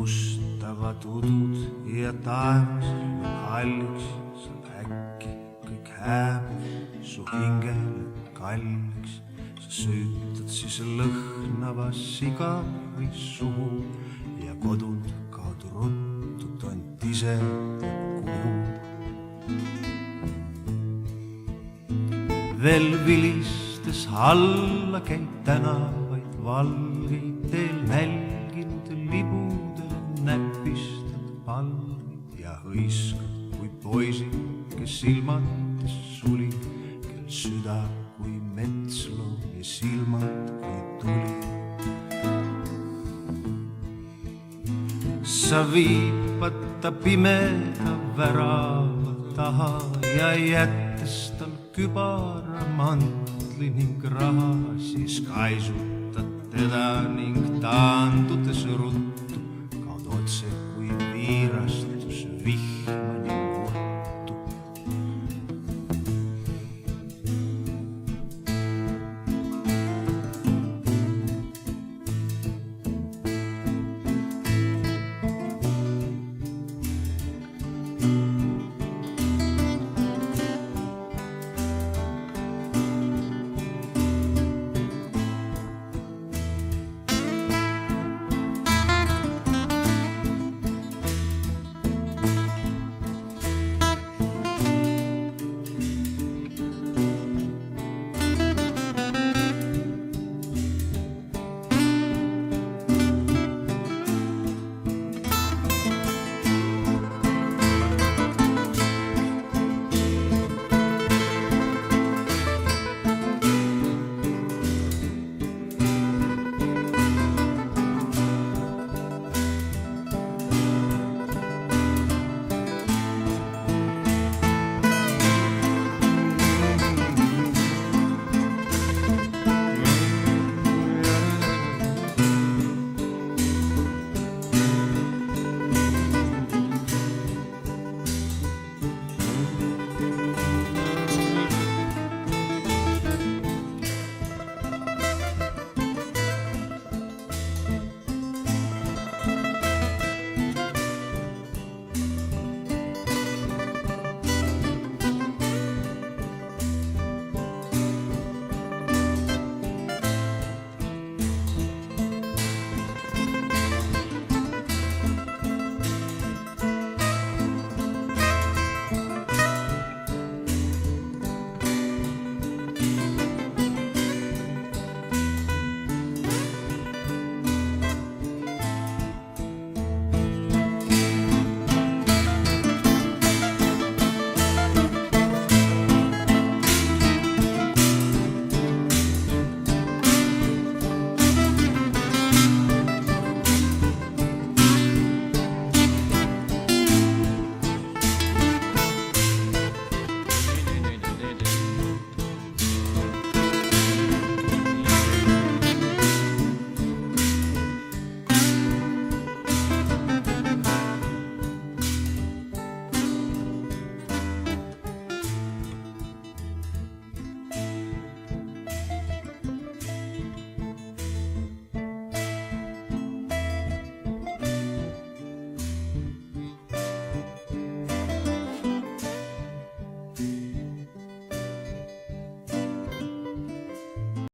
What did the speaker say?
mustavad udud ja taevas halliks, saab äkki kõik hääb su hingele kalliks. Sa süütad siis lõhnava sigari suhu ja kodud kaod ruttu, tont ise kuhu. Veel vilistes alla käib tänavaid valgeid, teel nälginud libudele näpistad palvid ja hõiskad kui poisid, kes ilmates suli, kel süda kui metsloo ja silmad kui tuli. Sa viipad ta pimeda värava taha ja jättes tal kübara mantli ning raha, siis kaisutad teda ning taandudes ruttu